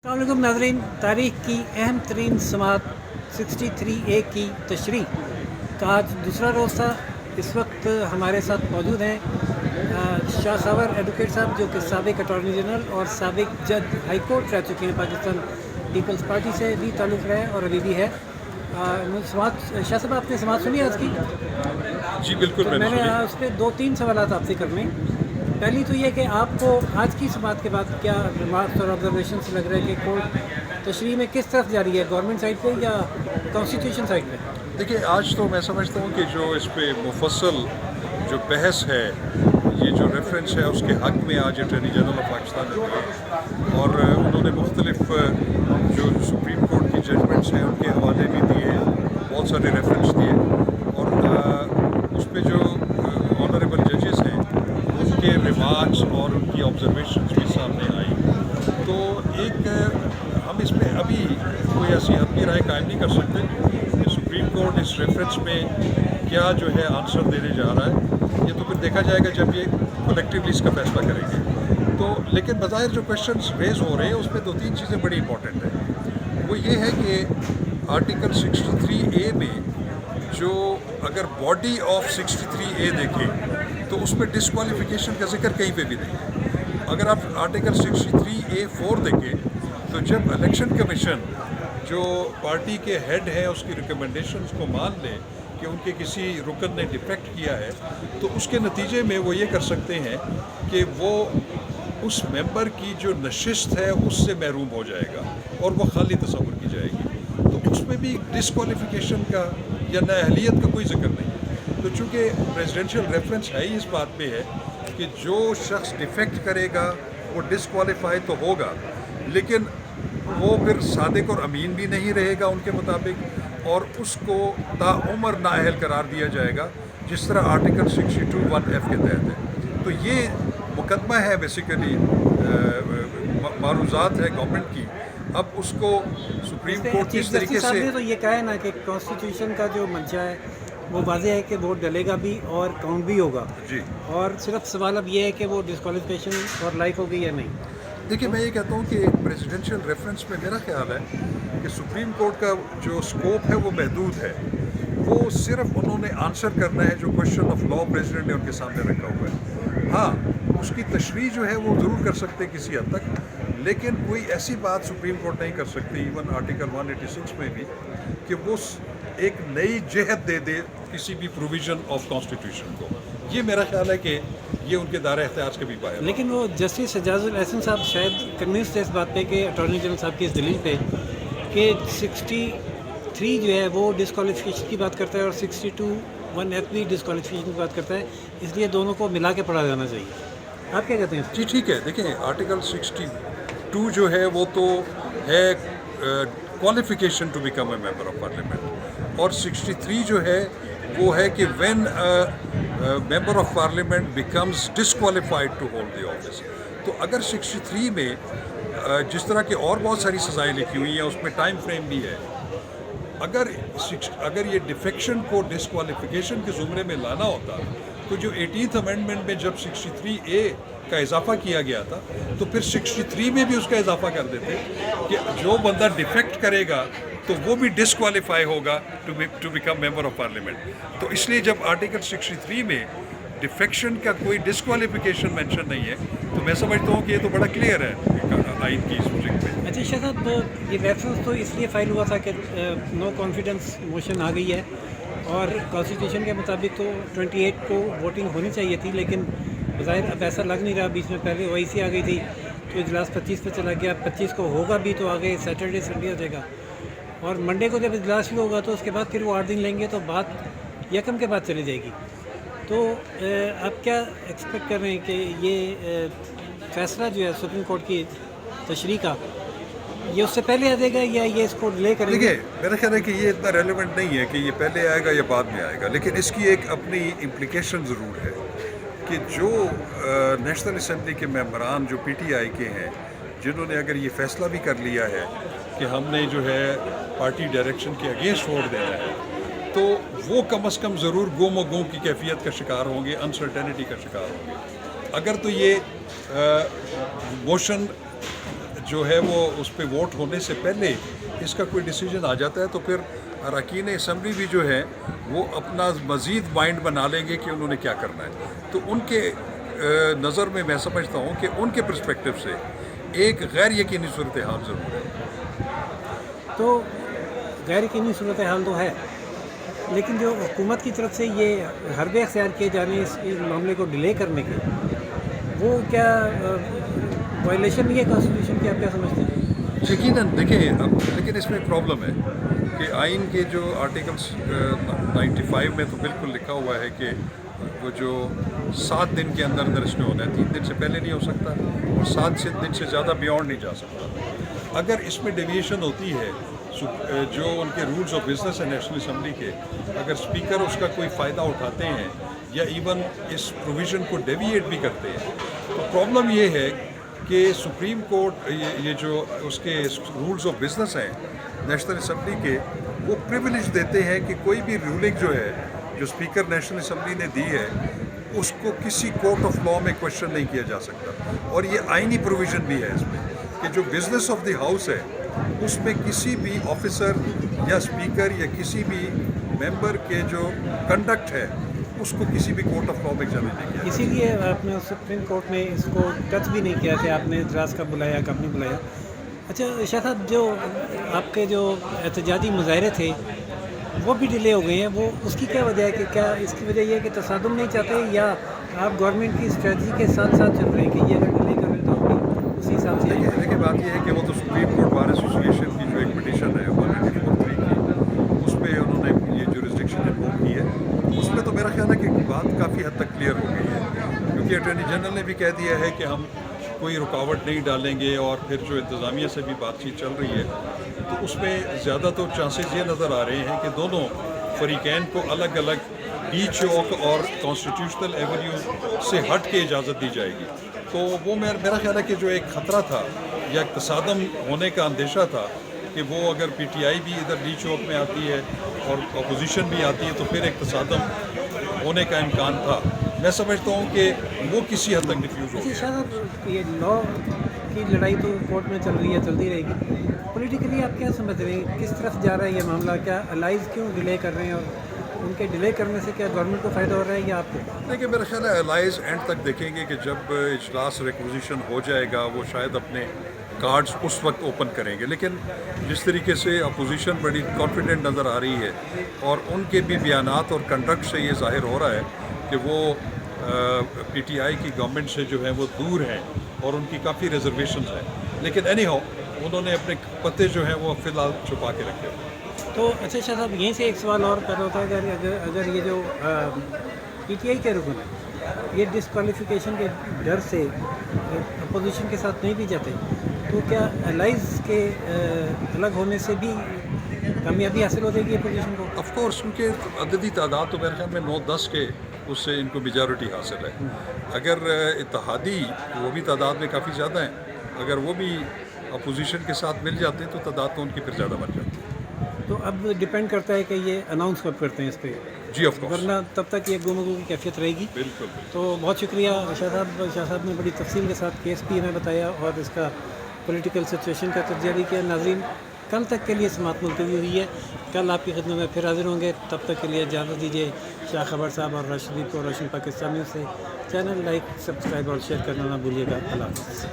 अस्सलाम वालेकुम नाज़रीन, तारीख़ की अहम तरीन समात 63A की तशरीह का आज दूसरा रोज़ था। इस वक्त हमारे साथ मौजूद हैं शाह सावर एडवोकेट साहब, जो कि साबिक अटॉर्नी जनरल और साबिक जज हाई कोर्ट रह चुके हैं। पाकिस्तान पीपल्स पार्टी से भी ताल्लुक़ रहा है और अभी भी है। समात शाह साहब, आपने समात सुनी आज की? जी बिल्कुल। तो मैंने उस पर 2-3 सवाल आपसे करने। पहली तो ये कि आपको आज की समात के बाद क्या रिमार्क्स और ऑब्जर्वेशन से लग रहा है कि कोर्ट तशरीह में किस तरफ जा रही है, गवर्नमेंट साइड पे या कॉन्स्टिट्यूशन साइड पे? देखिए, आज तो मैं समझता हूँ कि जो इस पे मुफस्सल जो बहस है, ये जो रेफरेंस है उसके हक़ में आज अटॉर्नी जनरल ऑफ पाकिस्तान ने दिए और उन्होंने मुख्तलिफ जो सुप्रीम कोर्ट की जजमेंट्स हैं उनके हवाले भी दिए, बहुत सारे रेफरेंस दिए और उस पर जो ऑनरेबल जजेस हैं उनके रिमार्क्स और उनकी ऑब्जर्वेशंस भी सामने आई। तो एक हम इस पर अभी कोई ऐसी अपनी राय कायम नहीं कर सकते कि सुप्रीम कोर्ट इस रेफरेंस में क्या जो है आंसर देने जा रहा है। ये तो फिर देखा जाएगा जब ये कलेक्टिवली इसका फैसला करेंगे। तो लेकिन बज़ाहिर जो क्वेश्चंस रेज हो रहे हैं उसमें 2-3 चीज़ें बड़ी इंपॉर्टेंट हैं। वो ये है कि आर्टिकल 63A में जो अगर बॉडी ऑफ 63A देखें तो उसमें डिस्क्वालिफिकेशन का जिक्र कहीं पे भी नहीं है। अगर आप आर्टिकल 63A(4) देखें तो जब इलेक्शन कमीशन जो पार्टी के हेड है उसकी रिकमेंडेशंस को मान ले कि उनके किसी रुकन ने डिफेक्ट किया है, तो उसके नतीजे में वो ये कर सकते हैं कि वो उस मेंबर की जो नशिस्त है उससे महरूम हो जाएगा और वो खाली तस्वुर की जाएगी। तो उसमें भी डिस्क्वालिफिकेशन का या नाअहलियत का कोई जिक्र नहीं है। तो चूँकि प्रेसिडेंशियल रेफरेंस है ही इस बात पे है कि जो शख्स डिफेक्ट करेगा वो डिस्क्वालीफाई तो होगा, लेकिन वो फिर सादिक और अमीन भी नहीं रहेगा उनके मुताबिक और उसको ताउम्र नाअहल करार दिया जाएगा, जिस तरह आर्टिकल 62(1)(f) के तहत है। तो ये मुकदमा है बेसिकली मारूज़ात है गवर्नमेंट की। अब उसको सुप्रीम कोर्ट किस तरीके से, तो ये कहा है ना कि कॉन्स्टिट्यूशन का जो मंशा है वो वाज़ेह है कि वोट डलेगा भी और काउंट भी होगा जी, और सिर्फ सवाल अब ये है कि वो डिस्क्वालिफिकेशन और लाइफ हो गई या नहीं। देखिए मैं ये कहता हूँ कि प्रेसिडेंशियल रेफरेंस में मेरा ख्याल है कि सुप्रीम कोर्ट का जो स्कोप है वो महदूद है। वो सिर्फ उन्होंने आंसर करना है जो क्वेश्चन ऑफ लॉ प्रेसिडेंट ने उनके सामने रखा हुआ है। हाँ, उसकी तशरीह जो है वो ज़रूर कर सकते हैं किसी हद तक, लेकिन कोई ऐसी बात सुप्रीम कोर्ट नहीं कर सकती इवन आर्टिकल 186 में भी कि वो एक नई जहत दे दे किसी भी प्रोविज़न ऑफ कॉन्स्टिट्यूशन को। ये मेरा ख्याल है कि ये उनके दायरे इख्तियार के भी बाहर। लेकिन वो जस्टिस एजाजुल एहसन साहब शायद कन्विंस थे इस बात पे कि अटॉर्नी जनरल साहब की इस दलील पे कि 63 जो है वो डिस्क्वालिफिकेशन की बात करता है और 62(1)(f) भी डिस्क्वालिफिकेशन की बात करता है, इसलिए दोनों को मिला के पढ़ा जाना चाहिए। आप क्या कहते हैं? जी ठीक है। देखिए, आर्टिकल 62 जो है वो तो है qualification to become a member of parliament और 63 जो है वो है कि when member of parliament becomes disqualified to hold the office. तो अगर 63 में जिस तरह की और बहुत सारी सज़ाएं लिखी हुई हैं उसमें टाइम फ्रेम भी है, अगर ये डिफेक्शन को डिस्क्वालिफिकेशन के ज़ुमरे में लाना होता तो जो 18th अमेंडमेंट में जब 63A का इजाफा किया गया था तो फिर 63 में भी उसका इजाफा कर देते कि जो बंदा डिफेक्ट करेगा तो वो भी डिस्क्वालीफाई होगा to become member of parliament. तो इसलिए जब आर्टिकल 63 में डिफेक्शन का कोई डिस्क्वालिफिकेशन मेंशन नहीं है तो मैं समझता हूँ कि ये तो बड़ा क्लियर है आइन की सब्जेक्ट में। अच्छा शाह साहब, ये रेफरेंस तो इसलिए फाइल हुआ था कि नो कॉन्फिडेंस मोशन आ गई है और कॉन्स्टिट्यूशन के मुताबिक तो 28 को वोटिंग होनी चाहिए थी, लेकिन ज़ाहिर अब ऐसा लग नहीं रहा। बीच में पहले OIC आ गई थी तो इजलास 25 पे चला गया, 25 को होगा भी तो आगे सैटरडे संडे हो जाएगा और मंडे को जब इजलास शुरू होगा तो उसके बाद फिर वो 8 दिन लेंगे तो बात यकम के बाद चली जाएगी। तो आप क्या एक्सपेक्ट कर रहे हैं कि ये फ़ैसला जो है सुप्रीम कोर्ट की तशरीह का ये उससे पहले आ जाएगा या ये इसको डिले करेंगे? देखिए, मेरा ख्याल है कि ये इतना रेलेवेंट नहीं है कि ये पहले आएगा या बाद में आएगा, लेकिन इसकी एक अपनी इम्प्लिकेशन ज़रूर है कि जो नेशनल असम्बली के मेंबरान जो PTI के हैं जिन्होंने अगर ये फ़ैसला भी कर लिया है कि हमने जो है पार्टी डायरेक्शन के अगेंस्ट वोट देना है, तो वो कम अज़ कम ज़रूर गुम व गुम की कैफियत का शिकार होंगे, अनसर्टेनिटी का शिकार होंगे। अगर तो ये मोशन جو ہے وہ اس پہ ووٹ ہونے سے پہلے اس کا کوئی ڈیسیجن آ جاتا ہے تو پھر اراکین اسمبلی بھی جو ہے وہ اپنا مزید مائنڈ بنا لیں گے کہ انہوں نے کیا کرنا ہے. تو ان کے نظر میں سمجھتا ہوں کہ ان کے پرسپیکٹو سے ایک غیر یقینی صورتحال ضرور ہے. تو غیر یقینی صورتحال تو ہے، لیکن جو حکومت کی طرف سے یہ حربے اختیار کیے جانے اس معاملے کو ڈیلے کرنے کے، وہ کیا وائلیشن نہیں ہے کانسٹیٹیوشن کی؟ آپ کیا سمجھتے ہیں؟ یقیناً دیکھیں اب لیکن اس میں ایک پرابلم ہے کہ آئین کے جو آرٹیکلس 95 میں تو بالکل لکھا ہوا ہے کہ وہ جو 7 دن کے اندر اندر اس میں ہونا ہے، 3 دن سے پہلے نہیں ہو سکتا اور 7 دن سے زیادہ بیونڈ نہیں جا سکتا. اگر اس میں ڈیویشن ہوتی ہے جو ان کے رولز آف بزنس ہے نیشنل اسمبلی کے، اگر اسپیکر اس کا کوئی فائدہ اٹھاتے ہیں یا ایون اس پروویژن کو ڈیویٹ بھی کرتے ہیں، تو پرابلم یہ ہے کہ سپریم کورٹ یہ جو اس کے رولز آف بزنس ہیں نیشنل اسمبلی کے، وہ پریویلیج دیتے ہیں کہ کوئی بھی رولنگ جو ہے جو اسپیکر نیشنل اسمبلی نے دی ہے اس کو کسی کورٹ آف لاء میں کویشچن نہیں کیا جا سکتا. اور یہ آئینی پروویژن بھی ہے اس میں کہ جو بزنس آف دی ہاؤس ہے اس میں کسی بھی آفیسر یا اسپیکر یا کسی بھی ممبر کے جو کنڈکٹ ہے اس کو کسی بھی کورٹ آف لاء میں چیلنج نہیں کیا. اسی لیے آپ نے سپریم کورٹ نے اس کو ٹچ بھی نہیں کیا کہ آپ نے اعتراض کب بلایا کب نہیں بلایا. اچھا شاہ صاحب، جو آپ کے جو احتجاجی مظاہرے تھے وہ بھی ڈیلے ہو گئے ہیں، وہ اس کی کیا وجہ ہے؟ کہ کیا اس کی وجہ یہ ہے کہ تصادم نہیں چاہتے، یا آپ گورنمنٹ کی اسٹریٹجی کے ساتھ ساتھ چل رہے ہیں کہ یہ اگر ڈیلے کر رہے ہیں تو آپ بھی اسی حساب سے؟ دیکھیے بات یہ ہے کہ وہ تو سپریم کورٹ بار ایسوسیشن کی جو ایک پٹیشن ہے 183 کی، اس پہ انہوں نے یہ جورسڈکشن انووک کی ہے. اس میں تو میرا خیال ہے کہ بات کافی حد تک کلیئر ہو گئی ہے، کیونکہ اٹارنی جنرل نے بھی کہہ دیا ہے کہ ہم کوئی رکاوٹ نہیں ڈالیں گے. اور پھر جو انتظامیہ سے بھی بات چیت چل رہی ہے تو اس میں زیادہ تو چانسز یہ نظر آ رہے ہیں کہ دونوں فریقین کو الگ الگ ڈی چوک اور کانسٹیٹیوشنل ایونیو سے ہٹ کے اجازت دی جائے گی. تو وہ میرا خیال ہے کہ جو ایک خطرہ تھا یا ایک تصادم ہونے کا اندیشہ تھا کہ وہ اگر پی ٹی آئی بھی ادھر ڈی چوک میں آتی ہے اور اپوزیشن بھی آتی ہے تو پھر ایک تصادم ہونے کا امکان تھا. میں سمجھتا ہوں کہ وہ کسی حد تک ڈیفیوز ہو جی گیا. شاہ صاحب، یہ لا کی لڑائی تو کورٹ میں چل رہی ہے، چلتی رہے گی. پولیٹیکلی آپ کیا سمجھ رہے ہیں، کس طرف جا رہا ہے یہ معاملہ؟ کیا الائز کیوں ڈیلے کر رہے ہیں، اور ان کے ڈیلے کرنے سے کیا گورنمنٹ کو فائدہ ہو رہا ہے یا آپ کو؟ دیکھیے میرا خیال ہے الائز اینڈ تک دیکھیں گے کہ جب اجلاس ریکوزیشن ہو جائے گا وہ شاید اپنے کارڈز اس وقت اوپن کریں گے. لیکن جس طریقے سے اپوزیشن بڑی کانفیڈنٹ نظر آ رہی ہے اور ان کے بھی بیانات اور کنڈکٹ سے یہ ظاہر ہو رہا ہے کہ وہ پی ٹی آئی کی گورنمنٹ سے جو ہیں وہ دور ہیں اور ان کی کافی ریزرویشنز ہیں. لیکن اینی ہاؤ انہوں نے اپنے پتے جو ہیں وہ فی الحال چھپا کے رکھے ہوئے. تو اچھا شاہ صاحب، یہیں سے ایک سوال اور پیدا ہوتا ہے کہ اگر یہ جو پی ٹی آئی کے رکن یہ ڈسکوالیفیکیشن کے ڈر سے اپوزیشن کے ساتھ نہیں بھی جاتے تو کیا الائز کے الگ ہونے سے بھی کامیابی حاصل ہو جائے گی اپوزیشن کو؟ آف کورس ان کے عددی تعداد تو میرے خیال میں 9-10 کے اس سے ان کو میجارٹی حاصل ہے. اگر اتحادی وہ بھی تعداد میں کافی زیادہ ہیں، اگر وہ بھی اپوزیشن کے ساتھ مل جاتے ہیں تو تعداد تو ان کی پھر زیادہ بڑھ جاتی ہے. تو اب ڈپینڈ کرتا ہے کہ یہ اناؤنس کب کرتے ہیں اس پہ. جی آف کورس، ورنہ تب تک یہ گفتگو کی کیفیت رہے گی. بالکل. تو بہت شکریہ شاہ صاحب نے بڑی تفصیل کے ساتھ کیس بھی ہمیں بتایا اور اس کا پولیٹیکل سچویشن کا تجزیہ بھی کیا. ناظرین، کل تک کے لیے سماعت ملتوی ہوئی ہے، کل آپ کی خدمت میں پھر حاضر ہوں گے. تب تک کے لیے اجازت دیجیے. شاہ خبر صاحب اور راشدیپ کو روشن پاکستانیوں سے چینل لائک، سبسکرائب اور شیئر کرنا نہ بھولیے گا. اللہ حافظ.